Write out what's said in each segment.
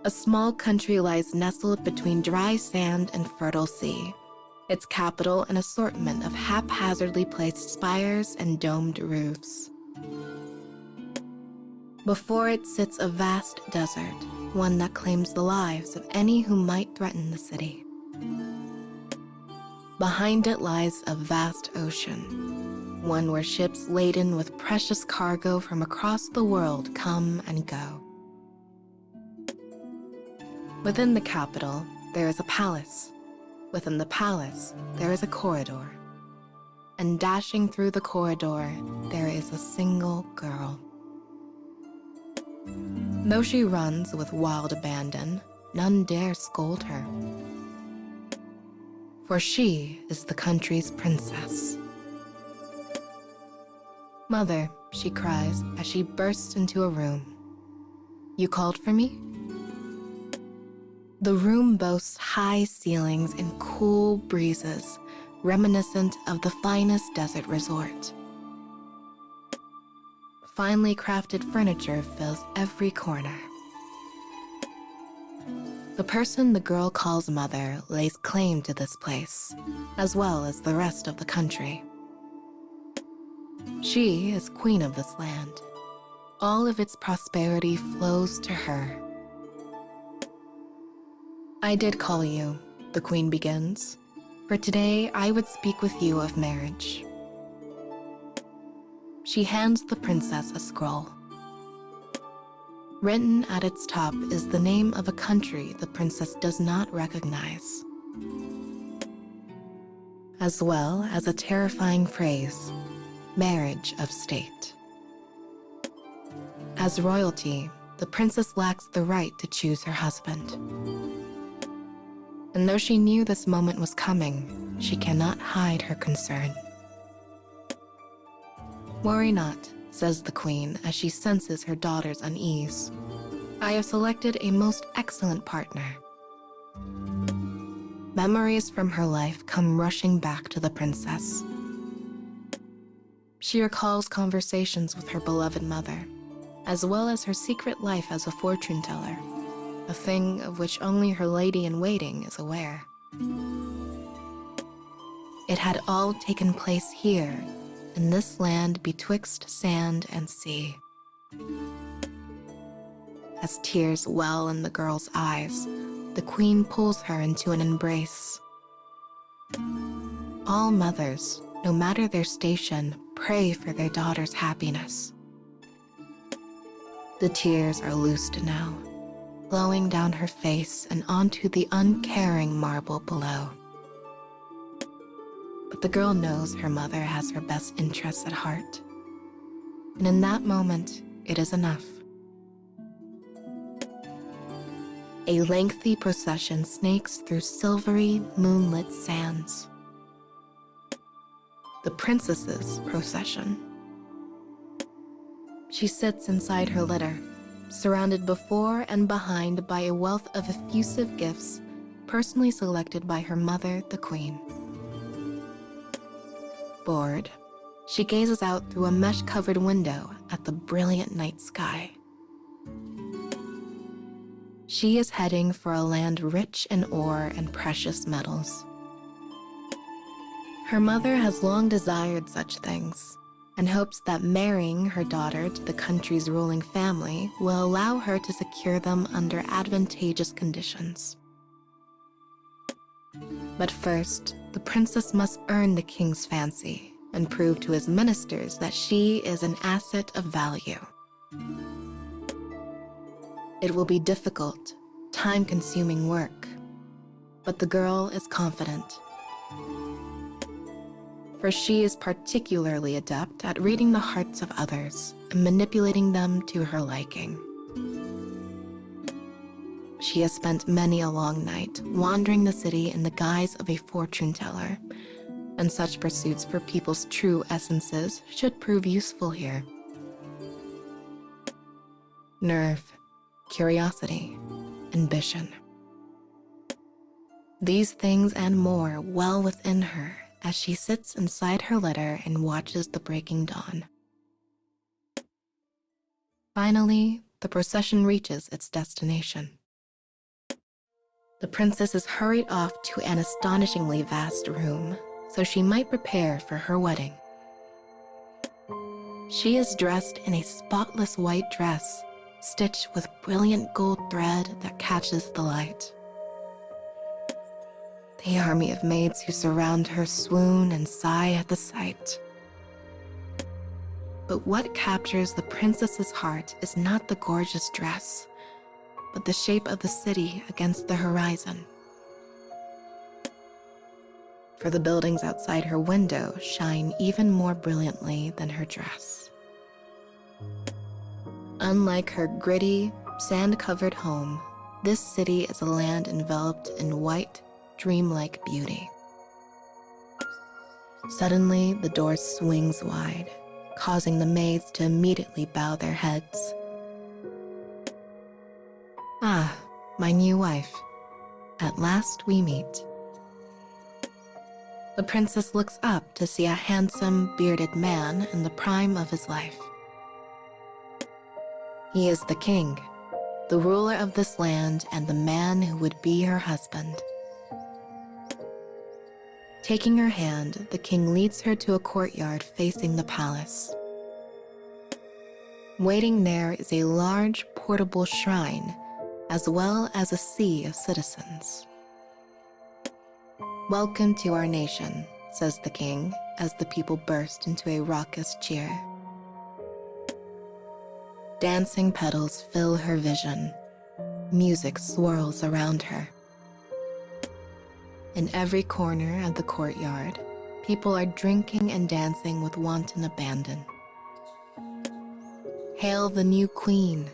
A small country lies nestled between dry sand and fertile sea, its capital an assortment of haphazardly placed spires and domed roofs. Before it sits a vast desert, one that claims the lives of any who might threaten the city. Behind it lies a vast ocean, one where ships laden with precious cargo from across the world come and go. Within the capital, there is a palace. Within the palace, there is a corridor. And dashing through the corridor, there is a single girl. Though she runs with wild abandon, none dare scold her. For she is the country's princess. "Mother," she cries as she bursts into a room. "You called for me?" The room boasts high ceilings and cool breezes, reminiscent of the finest desert resort. Finely crafted furniture fills every corner. The person the girl calls mother lays claim to this place, as well as the rest of the country. She is queen of this land. All of its prosperity flows to her. "I did call you," the queen begins, "for today I would speak with you of marriage." She hands the princess a scroll. Written at its top is the name of a country the princess does not recognize, as well as a terrifying phrase, "marriage of state." As royalty, the princess lacks the right to choose her husband. And though she knew this moment was coming, she cannot hide her concern. "Worry not," says the queen as she senses her daughter's unease. "I have selected a most excellent partner." Memories from her life come rushing back to the princess. She recalls conversations with her beloved mother, as well as her secret life as a fortune teller, a thing of which only her lady-in-waiting is aware. It had all taken place here, in this land betwixt sand and sea. As tears well in the girl's eyes, the queen pulls her into an embrace. All mothers, no matter their station, pray for their daughter's happiness. The tears are loosed now, flowing down her face and onto the uncaring marble below. But the girl knows her mother has her best interests at heart. And in that moment, it is enough. A lengthy procession snakes through silvery, moonlit sands. The princess's procession. She sits inside her litter, surrounded before and behind by a wealth of effusive gifts personally selected by her mother, the queen. Bored, she gazes out through a mesh-covered window at the brilliant night sky. She is heading for a land rich in ore and precious metals. Her mother has long desired such things, and hopes that marrying her daughter to the country's ruling family will allow her to secure them under advantageous conditions. But first, the princess must earn the king's fancy and prove to his ministers that she is an asset of value. It will be difficult, time-consuming work, but the girl is confident. For she is particularly adept at reading the hearts of others and manipulating them to her liking. She has spent many a long night wandering the city in the guise of a fortune teller, and such pursuits for people's true essences should prove useful here. Nerve, curiosity, ambition. These things and more well within her as she sits inside her litter and watches the breaking dawn. Finally, the procession reaches its destination. The princess is hurried off to an astonishingly vast room, so she might prepare for her wedding. She is dressed in a spotless white dress, stitched with brilliant gold thread that catches the light. The army of maids who surround her swoon and sigh at the sight. But what captures the princess's heart is not the gorgeous dress, but the shape of the city against the horizon. For the buildings outside her window shine even more brilliantly than her dress. Unlike her gritty, sand-covered home, this city is a land enveloped in white, dreamlike beauty. Suddenly, the door swings wide, causing the maids to immediately bow their heads. Ah, my new wife. At last we meet. The princess looks up to see a handsome, bearded man in the prime of his life. He is the king, the ruler of this land and the man who would be her husband. Taking her hand, the king leads her to a courtyard facing the palace. Waiting there is a large, portable shrine, as well as a sea of citizens. "Welcome to our nation," says the king, as the people burst into a raucous cheer. Dancing petals fill her vision. Music swirls around her. In every corner of the courtyard, people are drinking and dancing with wanton abandon. Hail the new queen.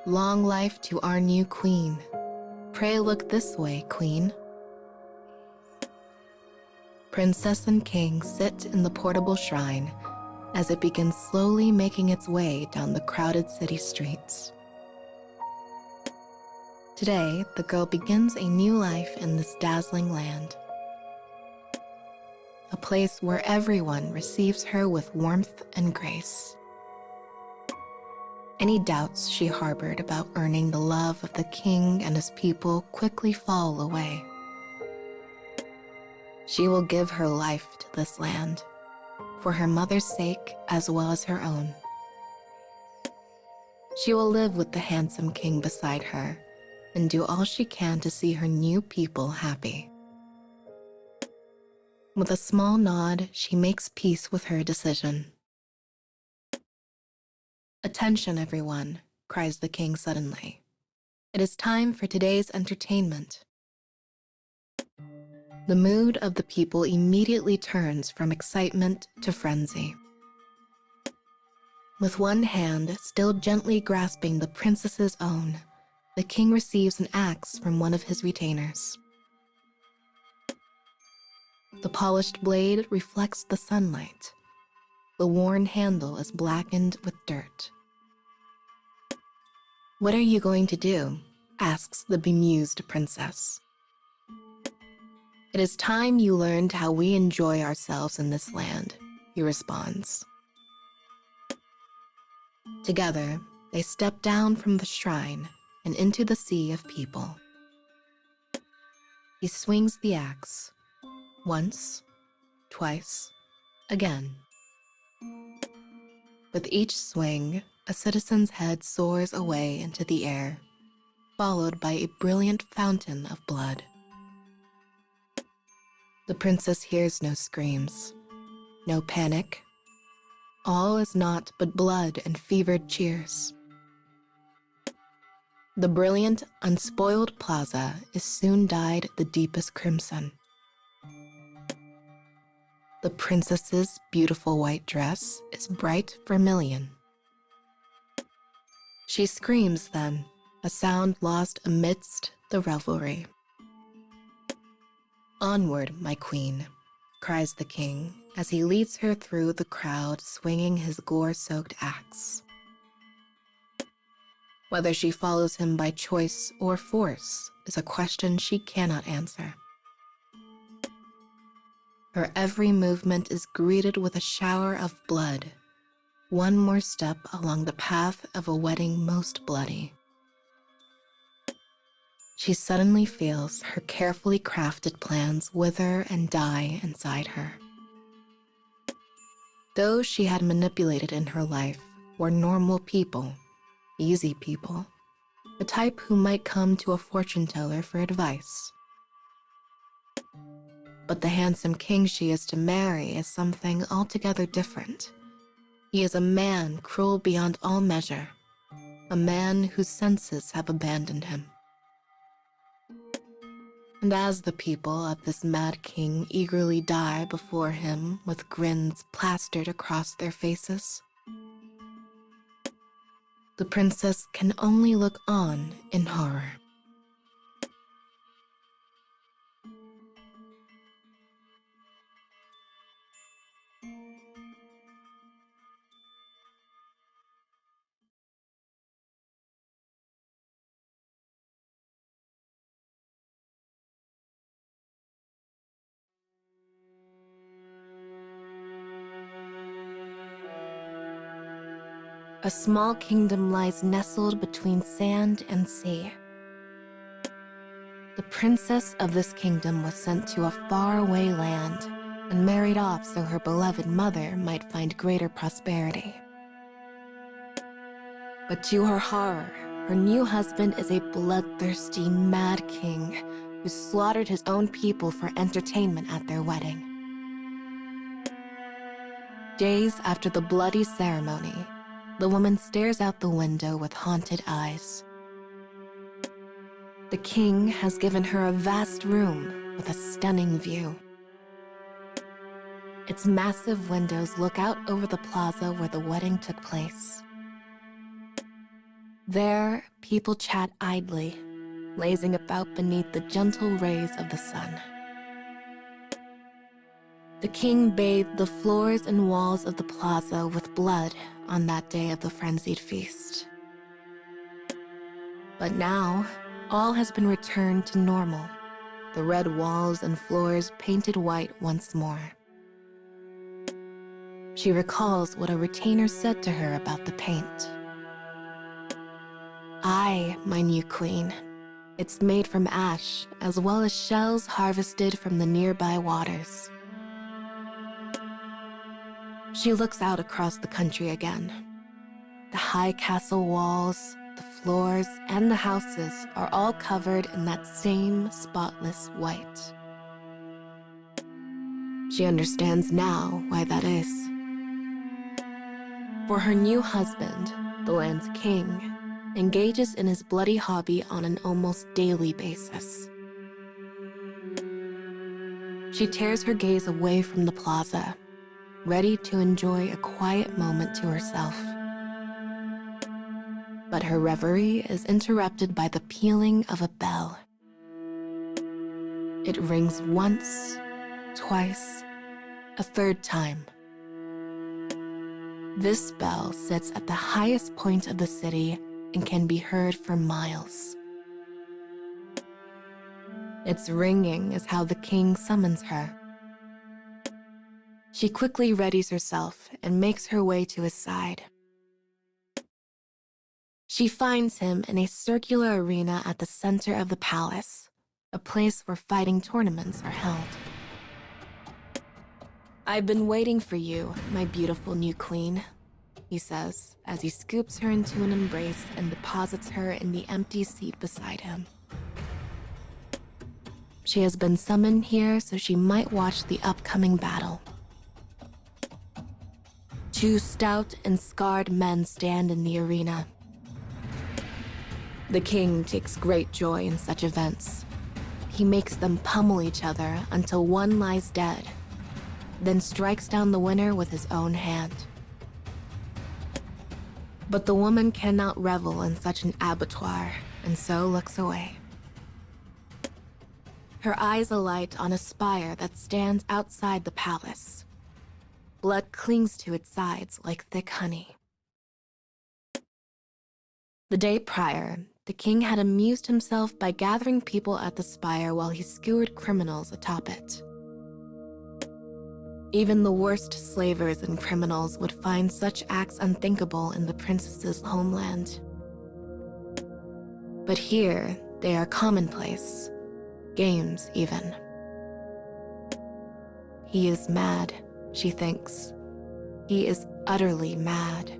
Long life to our new queen. Pray look this way, queen. Princess and king sit in the portable shrine as it begins slowly making its way down the crowded city streets. Today, the girl begins a new life in this dazzling land. A place where everyone receives her with warmth and grace. Any doubts she harbored about earning the love of the king and his people quickly fall away. She will give her life to this land, for her mother's sake as well as her own. She will live with the handsome king beside her and do all she can to see her new people happy. With a small nod, she makes peace with her decision. "Attention, everyone," cries the king suddenly. "It is time for today's entertainment." The mood of the people immediately turns from excitement to frenzy. With one hand still gently grasping the princess's own, the king receives an axe from one of his retainers. The polished blade reflects the sunlight. The worn handle is blackened with dirt. "What are you going to do?" asks the bemused princess. "It is time you learned how we enjoy ourselves in this land," he responds. Together, they step down from the shrine and into the sea of people. He swings the axe, once, twice, again. With each swing, a citizen's head soars away into the air, followed by a brilliant fountain of blood. The princess hears no screams, no panic. All is naught but blood and fevered cheers. The brilliant, unspoiled plaza is soon dyed the deepest crimson. The princess's beautiful white dress is bright vermilion. She screams then, a sound lost amidst the revelry. "Onward, my queen," cries the king as he leads her through the crowd swinging his gore-soaked axe. Whether she follows him by choice or force is a question she cannot answer. Her every movement is greeted with a shower of blood, One more step along the path of a wedding most bloody. She suddenly feels her carefully crafted plans wither and die inside her. Those she had manipulated in her life were normal people, easy people, the type who might come to a fortune teller for advice. But the handsome king she is to marry is something altogether different. He is a man cruel beyond all measure, a man whose senses have abandoned him. And as the people of this mad king eagerly die before him with grins plastered across their faces, the princess can only look on in horror. A small kingdom lies nestled between sand and sea. The princess of this kingdom was sent to a faraway land and married off so her beloved mother might find greater prosperity. But to her horror, her new husband is a bloodthirsty, mad king who slaughtered his own people for entertainment at their wedding. Days after the bloody ceremony, the woman stares out the window with haunted eyes. The king has given her a vast room with a stunning view. Its massive windows look out over the plaza where the wedding took place. There, people chat idly, lazing about beneath the gentle rays of the sun. The king bathed the floors and walls of the plaza with blood on that day of the frenzied feast. But now, all has been returned to normal, the red walls and floors painted white once more. She recalls what a retainer said to her about the paint. "Aye, my new queen. It's made from ash, as well as shells harvested from the nearby waters." She looks out across the country again. The high castle walls, the floors, and the houses are all covered in that same spotless white. She understands now why that is. For her new husband, the land's king, engages in his bloody hobby on an almost daily basis. She tears her gaze away from the plaza, ready to enjoy a quiet moment to herself. But her reverie is interrupted by the pealing of a bell. It rings once, twice, a third time. This bell sits at the highest point of the city and can be heard for miles. Its ringing is how the king summons her. She quickly readies herself and makes her way to his side. She finds him in a circular arena at the center of the palace, a place where fighting tournaments are held. "I've been waiting for you, my beautiful new queen," he says as he scoops her into an embrace and deposits her in the empty seat beside him. She has been summoned here so she might watch the upcoming battle. Two stout and scarred men stand in the arena. The king takes great joy in such events. He makes them pummel each other until one lies dead, then strikes down the winner with his own hand. But the woman cannot revel in such an abattoir, and so looks away. Her eyes alight on a spire that stands outside the palace. Blood clings to its sides like thick honey. The day prior, the king had amused himself by gathering people at the spire while he skewered criminals atop it. Even the worst slavers and criminals would find such acts unthinkable in the princess's homeland. But here, they are commonplace. Games, even. He is mad, she thinks. He is utterly mad.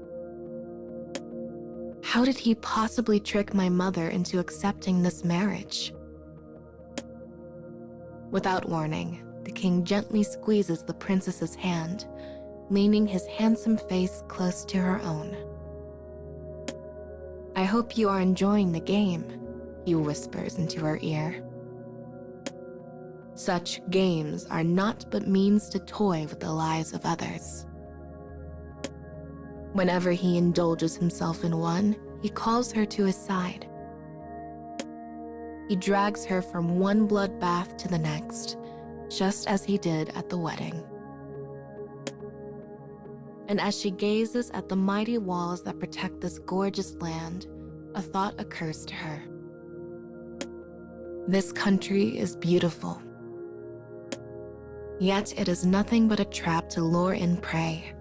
How did he possibly trick my mother into accepting this marriage? Without warning, the king gently squeezes the princess's hand, leaning his handsome face close to her own. "I hope you are enjoying the game," he whispers into her ear. Such games are naught but means to toy with the lives of others. Whenever he indulges himself in one, he calls her to his side. He drags her from one bloodbath to the next, just as he did at the wedding. And as she gazes at the mighty walls that protect this gorgeous land, a thought occurs to her. This country is beautiful. Yet it is nothing but a trap to lure in prey,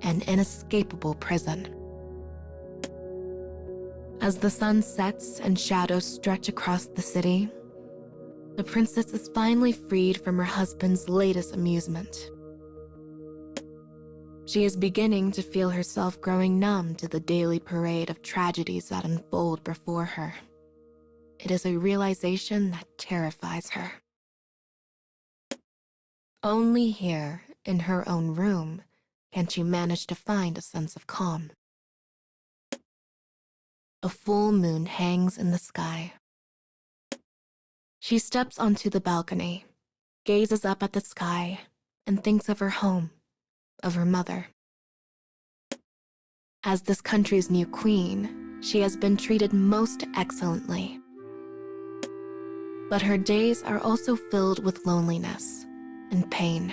an inescapable prison. As the sun sets and shadows stretch across the city, the princess is finally freed from her husband's latest amusement. She is beginning to feel herself growing numb to the daily parade of tragedies that unfold before her. It is a realization that terrifies her. Only here, in her own room, can she manage to find a sense of calm. A full moon hangs in the sky. She steps onto the balcony, gazes up at the sky, and thinks of her home, of her mother. As this country's new queen, she has been treated most excellently. But her days are also filled with loneliness and pain.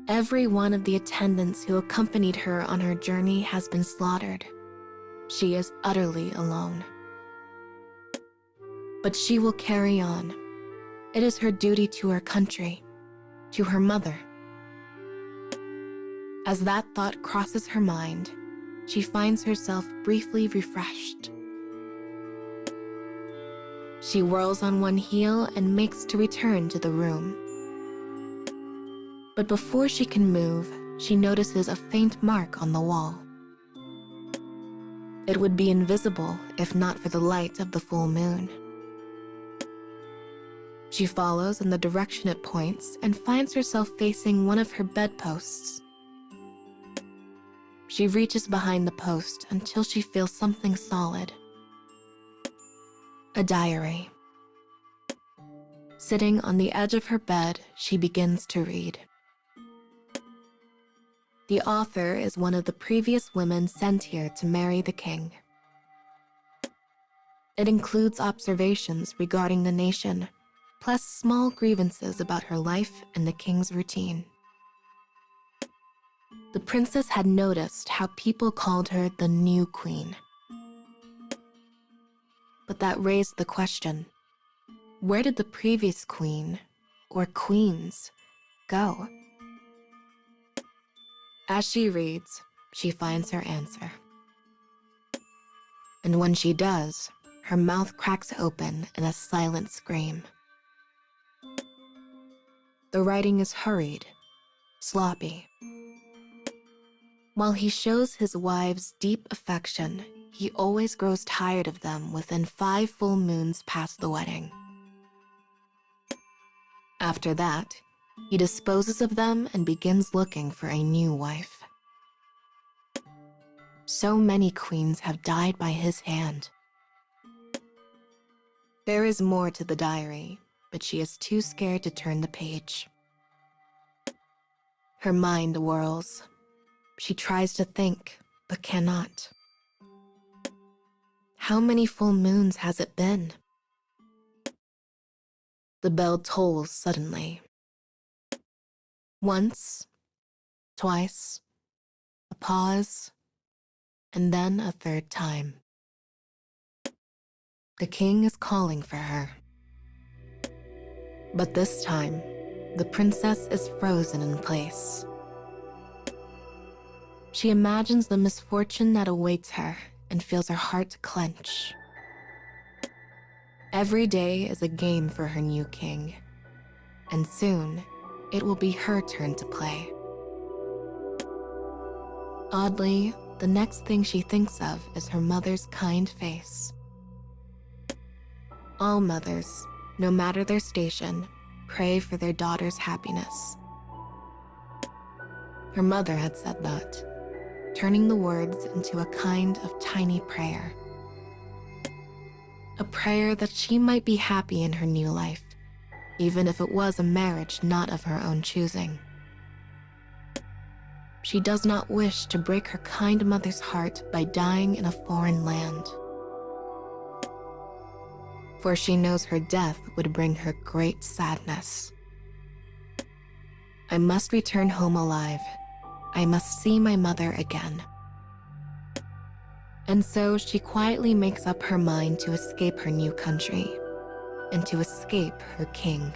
Every one of the attendants who accompanied her on her journey has been slaughtered. She is utterly alone. But she will carry on. It is her duty to her country, to her mother. As that thought crosses her mind, she finds herself briefly refreshed. She whirls on one heel and makes to return to the room. But before she can move, she notices a faint mark on the wall. It would be invisible if not for the light of the full moon. She follows in the direction it points and finds herself facing one of her bedposts. She reaches behind the post until she feels something solid. A diary. Sitting on the edge of her bed, she begins to read. The author is one of the previous women sent here to marry the king. It includes observations regarding the nation, plus small grievances about her life and the king's routine. The princess had noticed how people called her the new queen. But that raised the question, where did the previous queen, or queens, go? As she reads, she finds her answer. And when she does, her mouth cracks open in a silent scream. The writing is hurried, sloppy. While he shows his wives deep affection, he always grows tired of them within 5 full moons past the wedding. After that, he disposes of them and begins looking for a new wife. So many queens have died by his hand. There is more to the diary, but she is too scared to turn the page. Her mind whirls. She tries to think, but cannot. How many full moons has it been? The bell tolls suddenly. Once, twice, a pause, and then a third time. The king is calling for her. But this time, the princess is frozen in place. She imagines the misfortune that awaits her and feels her heart clench. Every day is a game for her new king, and soon it will be her turn to play. Oddly, the next thing she thinks of is her mother's kind face. All mothers, no matter their station, pray for their daughter's happiness. Her mother had said that, turning the words into a kind of tiny prayer. A prayer that she might be happy in her new life, even if it was a marriage not of her own choosing. She does not wish to break her kind mother's heart by dying in a foreign land. For she knows her death would bring her great sadness. I must return home alive. I must see my mother again. And so she quietly makes up her mind to escape her new country and to escape her king.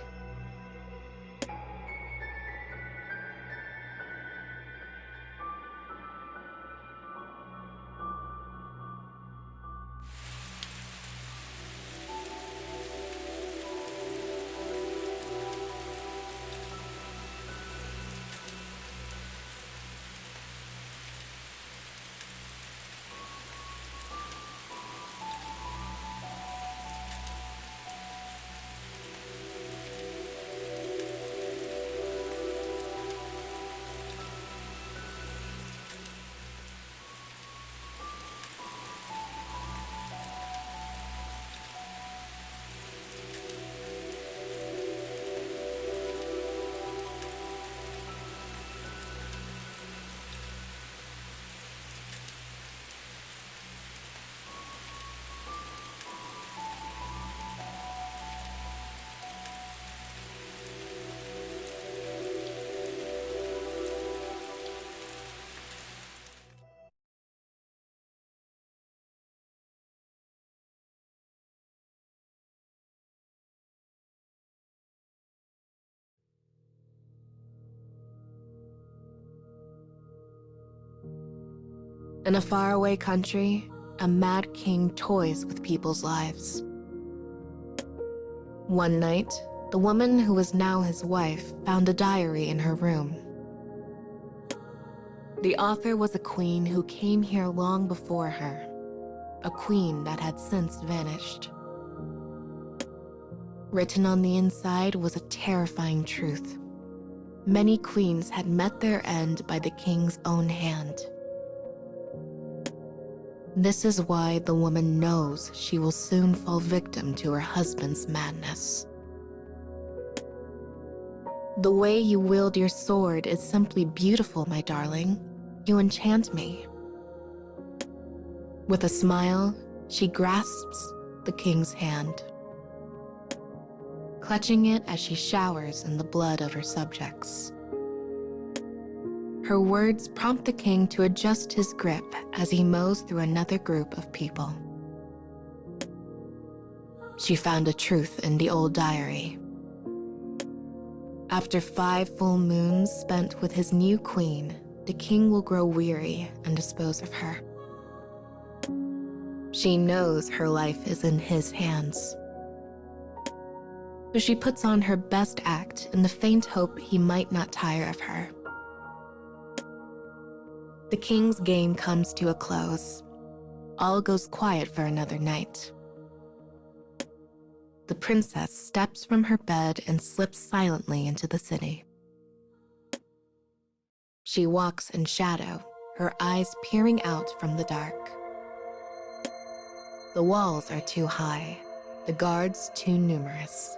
In a faraway country, a mad king toys with people's lives. One night, the woman who was now his wife found a diary in her room. The author was a queen who came here long before her, a queen that had since vanished. Written on the inside was a terrifying truth. Many queens had met their end by the king's own hand. This is why the woman knows she will soon fall victim to her husband's madness. The way you wield your sword is simply beautiful, my darling. You enchant me. With a smile, she grasps the king's hand, clutching it as she showers in the blood of her subjects. Her words prompt the king to adjust his grip as he mows through another group of people. She found a truth in the old diary. After 5 full moons spent with his new queen, the king will grow weary and dispose of her. She knows her life is in his hands. So she puts on her best act in the faint hope he might not tire of her. The king's game comes to a close. All goes quiet for another night. The princess steps from her bed and slips silently into the city. She walks in shadow, her eyes peering out from the dark. The walls are too high, the guards too numerous.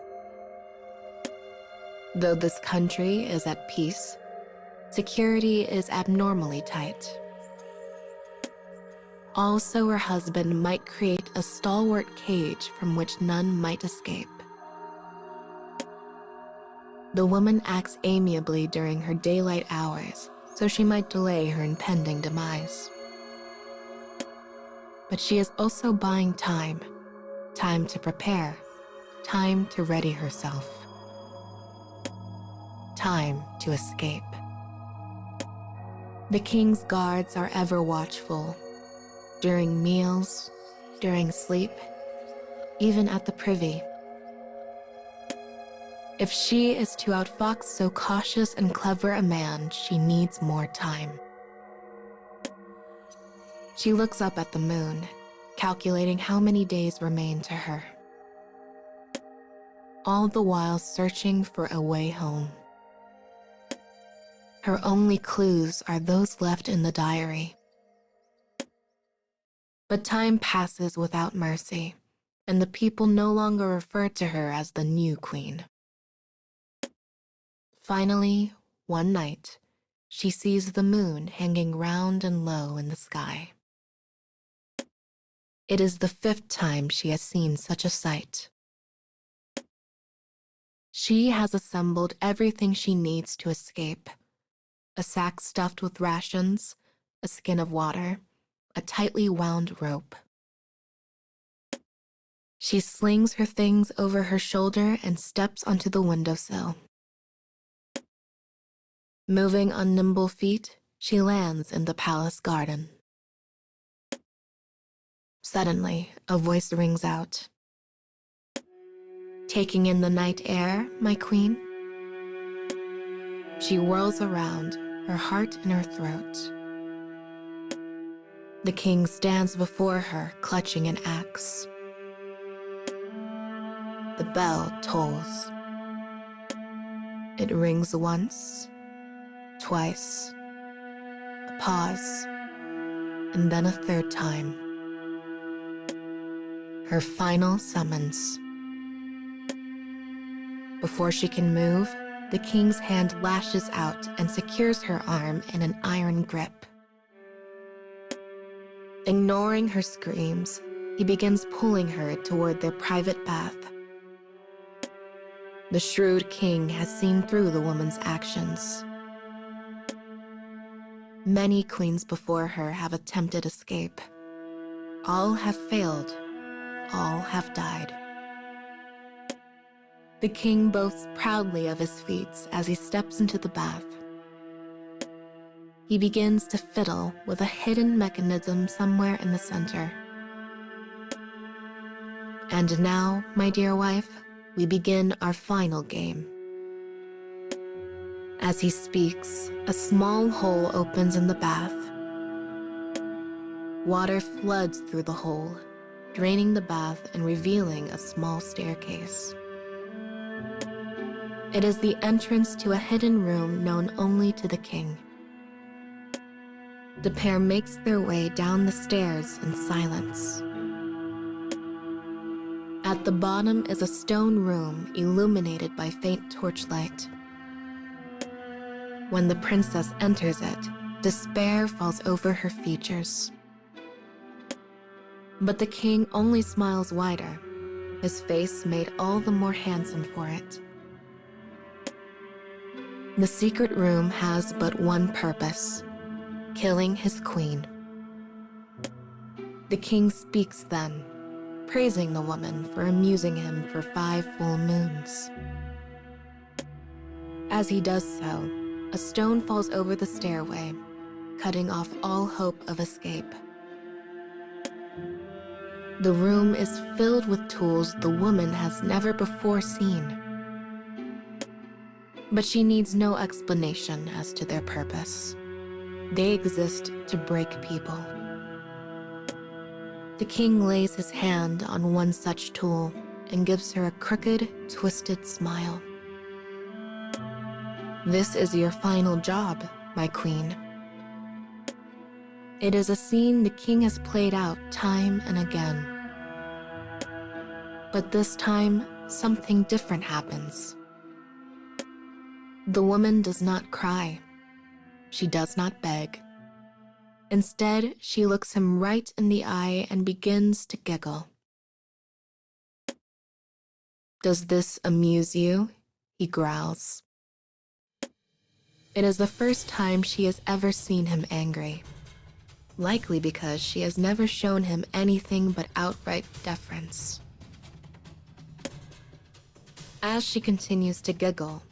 Though this country is at peace, security is abnormally tight. Also, her husband might create a stalwart cage from which none might escape. The woman acts amiably during her daylight hours, so she might delay her impending demise. But she is also buying time to prepare, time to ready herself. time to escape. The king's guards are ever watchful, during meals, during sleep, even at the privy. If she is to outfox so cautious and clever a man, she needs more time. She looks up at the moon, calculating how many days remain to her, all the while searching for a way home. Her only clues are those left in the diary. But time passes without mercy, and the people no longer refer to her as the new queen. Finally, one night, she sees the moon hanging round and low in the sky. It is the 5th time she has seen such a sight. She has assembled everything she needs to escape: a sack stuffed with rations, a skin of water, a tightly wound rope. She slings her things over her shoulder and steps onto the windowsill. Moving on nimble feet, she lands in the palace garden. Suddenly, a voice rings out. "Taking in the night air, my queen?" She whirls around, her heart in her throat. The king stands before her, clutching an axe. The bell tolls. It rings once, twice, a pause, and then a 3rd time. Her final summons. Before she can move, the king's hand lashes out and secures her arm in an iron grip. Ignoring her screams, he begins pulling her toward their private bath. The shrewd king has seen through the woman's actions. Many queens before her have attempted escape. All have failed. All have died. The king boasts proudly of his feats as he steps into the bath. He begins to fiddle with a hidden mechanism somewhere in the center. And now, my dear wife, we begin our final game. As he speaks, a small hole opens in the bath. Water floods through the hole, draining the bath and revealing a small staircase. It is the entrance to a hidden room known only to the king. The pair makes their way down the stairs in silence. At the bottom is a stone room illuminated by faint torchlight. When the princess enters it, despair falls over her features. But the king only smiles wider, his face made all the more handsome for it. The secret room has but one purpose: killing his queen. The king speaks then, praising the woman for amusing him for 5 full moons. As he does so, a stone falls over the stairway, cutting off all hope of escape. The room is filled with tools the woman has never before seen. But she needs no explanation as to their purpose. They exist to break people. The king lays his hand on one such tool and gives her a crooked, twisted smile. "This is your final job, my queen." It is a scene the king has played out time and again. But this time, something different happens. The woman does not cry. She does not beg. Instead, she looks him right in the eye and begins to giggle. "Does this amuse you?" he growls. It is the first time she has ever seen him angry, likely because she has never shown him anything but outright deference. As she continues to giggle,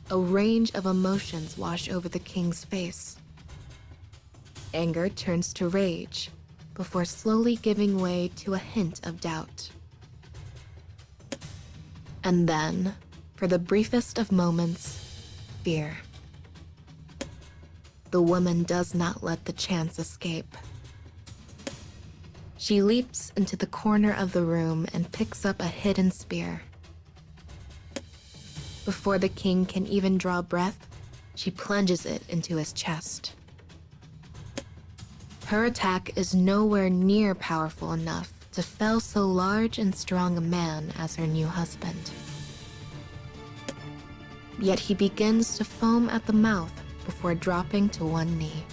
A range of emotions wash over the king's face. Anger turns to rage, before slowly giving way to a hint of doubt. And then, for the briefest of moments, fear. The woman does not let the chance escape. She leaps into the corner of the room and picks up a hidden spear. Before the king can even draw breath, she plunges it into his chest. Her attack is nowhere near powerful enough to fell so large and strong a man as her new husband. Yet he begins to foam at the mouth before dropping to one knee.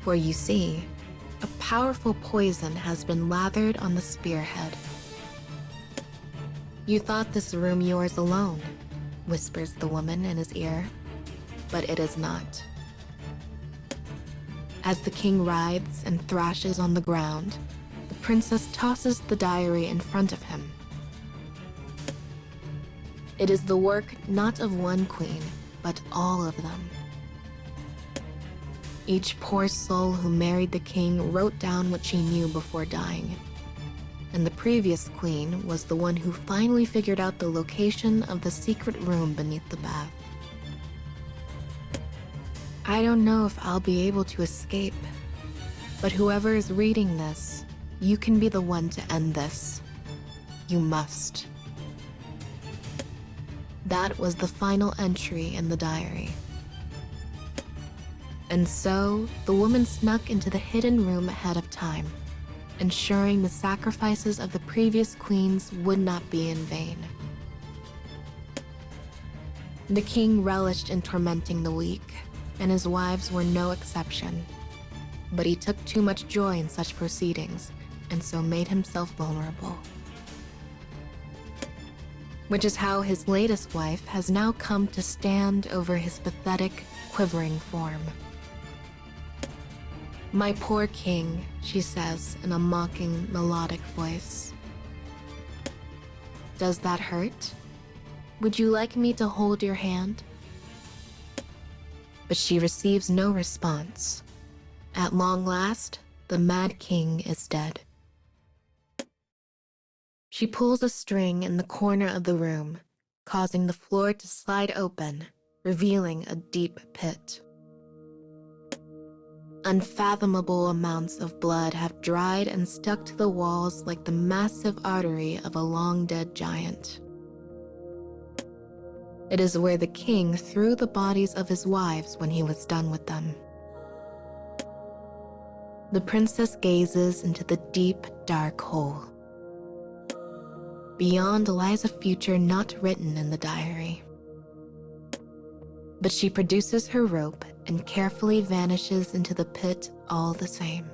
For you see, a powerful poison has been lathered on the spearhead. "You thought this room yours alone," whispers the woman in his ear, but it is not. As the king writhes and thrashes on the ground, the princess tosses the diary in front of him. It is the work not of one queen, but all of them. Each poor soul who married the king wrote down what she knew before dying. And the previous queen was the one who finally figured out the location of the secret room beneath the bath. I don't know if I'll be able to escape, but whoever is reading this, you can be the one to end this. You must. That was the final entry in the diary. And so, the woman snuck into the hidden room ahead of time, ensuring the sacrifices of the previous queens would not be in vain. The king relished in tormenting the weak, and his wives were no exception. But he took too much joy in such proceedings, and so made himself vulnerable. Which is how his latest wife has now come to stand over his pathetic, quivering form. "My poor king," she says in a mocking, melodic voice. "Does that hurt? Would you like me to hold your hand?" But she receives no response. At long last, the Mad King is dead. She pulls a string in the corner of the room, causing the floor to slide open, revealing a deep pit. Unfathomable amounts of blood have dried and stuck to the walls like the massive artery of a long-dead giant. It is where the king threw the bodies of his wives when he was done with them. The princess gazes into the deep, dark hole. Beyond lies a future not written in the diary. But she produces her rope and carefully vanishes into the pit all the same.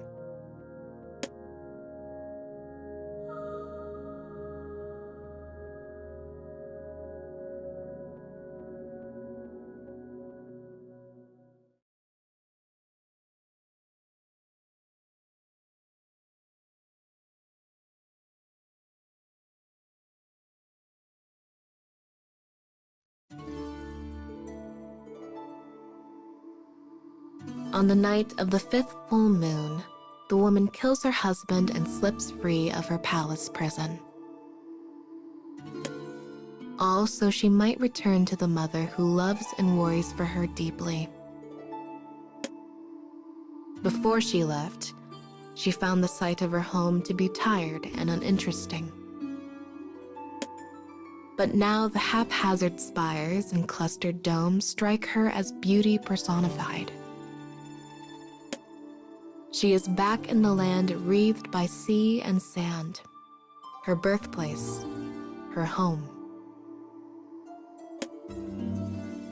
On the night of the 5th full moon, the woman kills her husband and slips free of her palace prison. All so she might return to the mother who loves and worries for her deeply. Before she left, she found the sight of her home to be tired and uninteresting. But now the haphazard spires and clustered domes strike her as beauty personified. She is back in the land wreathed by sea and sand, her birthplace, her home.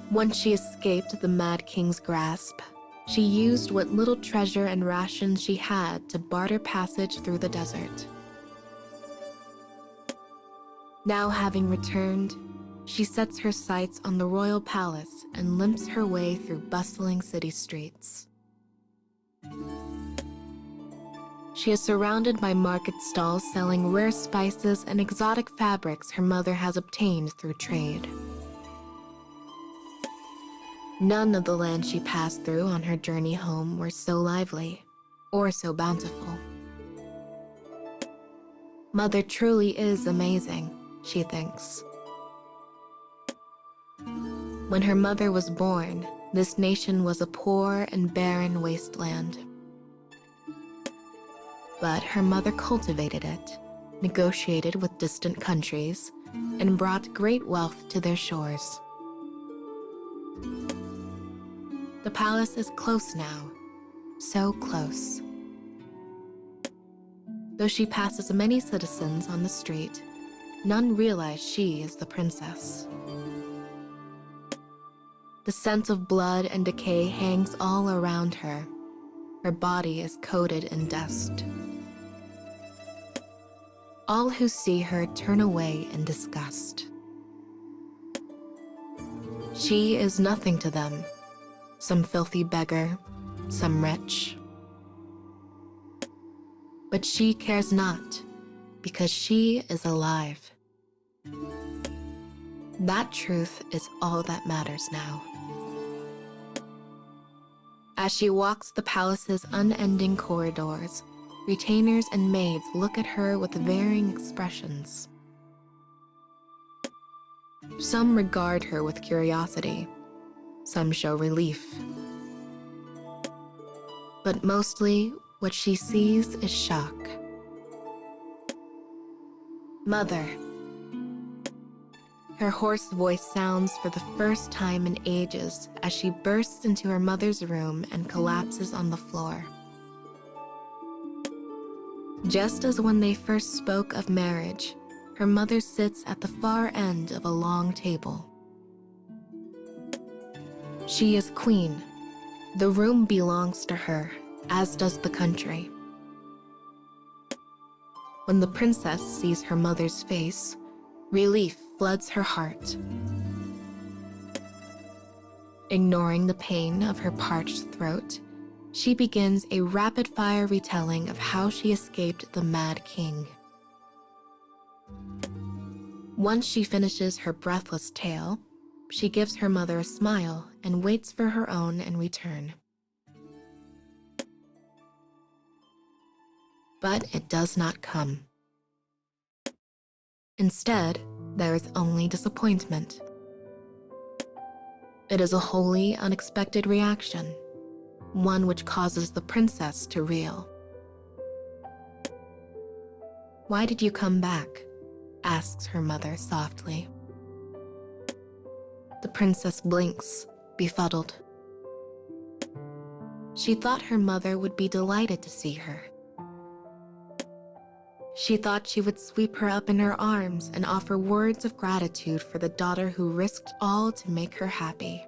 Once she escaped the Mad King's grasp, she used what little treasure and rations she had to barter passage through the desert. Now having returned, she sets her sights on the royal palace and limps her way through bustling city streets. She is surrounded by market stalls selling rare spices and exotic fabrics her mother has obtained through trade. None of the lands she passed through on her journey home were so lively or so bountiful. Mother truly is amazing, she thinks. When her mother was born, this nation was a poor and barren wasteland. But her mother cultivated it, negotiated with distant countries, and brought great wealth to their shores. The palace is close now, so close. Though she passes many citizens on the street, none realize she is the princess. The scent of blood and decay hangs all around her. Her body is coated in dust. All who see her turn away in disgust. She is nothing to them, some filthy beggar, some wretch. But she cares not, because she is alive. That truth is all that matters now. As she walks the palace's unending corridors, retainers and maids look at her with varying expressions. Some regard her with curiosity, some show relief. But mostly, what she sees is shock. Mother. Her hoarse voice sounds for the first time in ages as she bursts into her mother's room and collapses on the floor. Just as when they first spoke of marriage, her mother sits at the far end of a long table. She is queen. The room belongs to her, as does the country. When the princess sees her mother's face, relief floods her heart. Ignoring the pain of her parched throat, she begins a rapid-fire retelling of how she escaped the Mad King. Once she finishes her breathless tale, she gives her mother a smile and waits for her own in return. But it does not come. Instead, there is only disappointment. It is a wholly unexpected reaction, one which causes the princess to reel. "Why did you come back?" asks her mother softly. The princess blinks, befuddled. She thought her mother would be delighted to see her. She thought she would sweep her up in her arms and offer words of gratitude for the daughter who risked all to make her happy.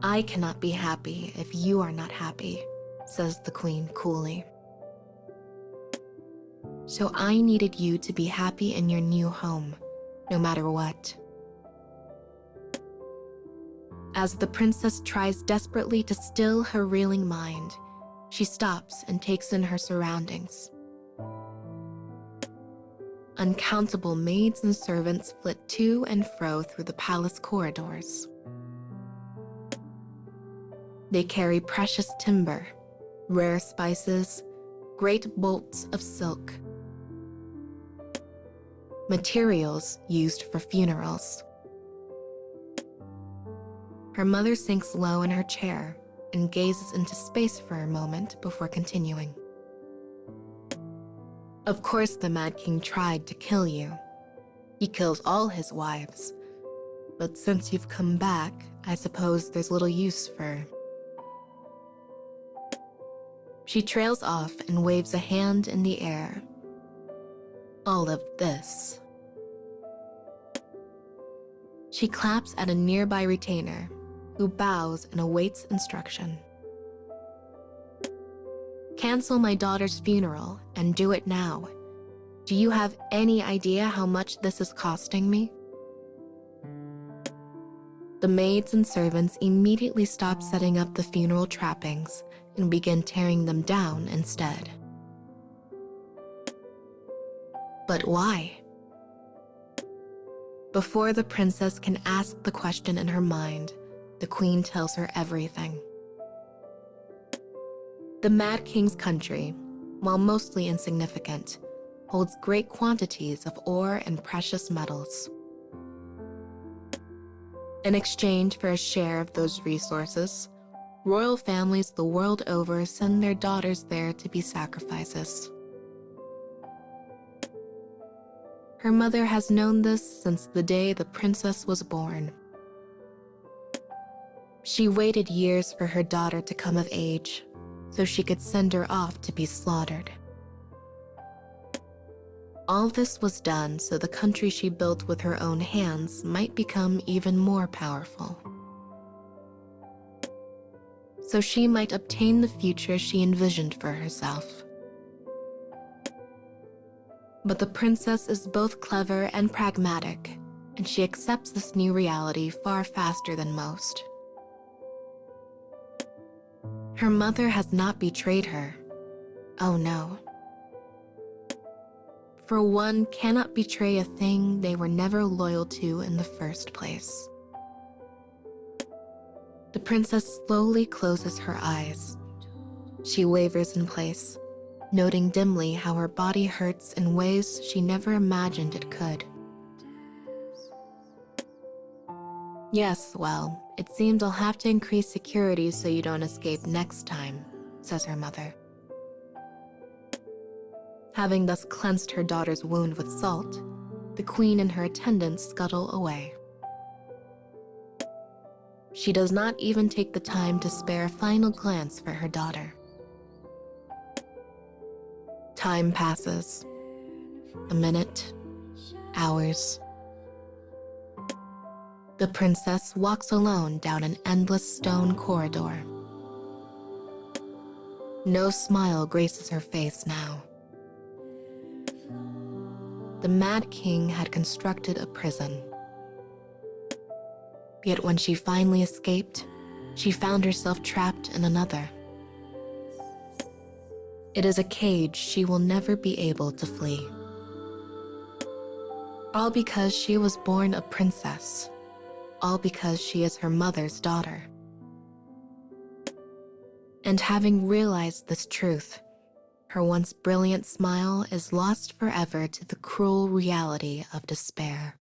"I cannot be happy if you are not happy," says the queen coolly. "So I needed you to be happy in your new home, no matter what." As the princess tries desperately to still her reeling mind, she stops and takes in her surroundings. Uncountable maids and servants flit to and fro through the palace corridors. They carry precious timber, rare spices, great bolts of silk, materials used for funerals. Her mother sinks low in her chair and gazes into space for a moment before continuing. "Of course the Mad King tried to kill you. He kills all his wives. But since you've come back, I suppose there's little use for..." She trails off and waves a hand in the air. "All of this." She claps at a nearby retainer, who bows and awaits instruction. "Cancel my daughter's funeral and do it now. Do you have any idea how much this is costing me?" The maids and servants immediately stop setting up the funeral trappings and begin tearing them down instead. But why? Before the princess can ask the question in her mind, the queen tells her everything. The Mad King's country, while mostly insignificant, holds great quantities of ore and precious metals. In exchange for a share of those resources, royal families the world over send their daughters there to be sacrifices. Her mother has known this since the day the princess was born. She waited years for her daughter to come of age, so she could send her off to be slaughtered. All this was done so the country she built with her own hands might become even more powerful. So she might obtain the future she envisioned for herself. But the princess is both clever and pragmatic, and she accepts this new reality far faster than most. Her mother has not betrayed her. Oh no. For one cannot betray a thing they were never loyal to in the first place. The princess slowly closes her eyes. She wavers in place, noting dimly how her body hurts in ways she never imagined it could. Yes, well, it seems I'll have to increase security so you don't escape next time, says her mother. Having thus cleansed her daughter's wound with salt, the queen and her attendants scuttle away. She does not even take the time to spare a final glance for her daughter. Time passes. A minute, hours. The princess walks alone down an endless stone corridor. No smile graces her face now. The Mad King had constructed a prison. Yet when she finally escaped, she found herself trapped in another. It is a cage she will never be able to flee. All because she was born a princess. All because she is her mother's daughter. And having realized this truth, her once brilliant smile is lost forever to the cruel reality of despair.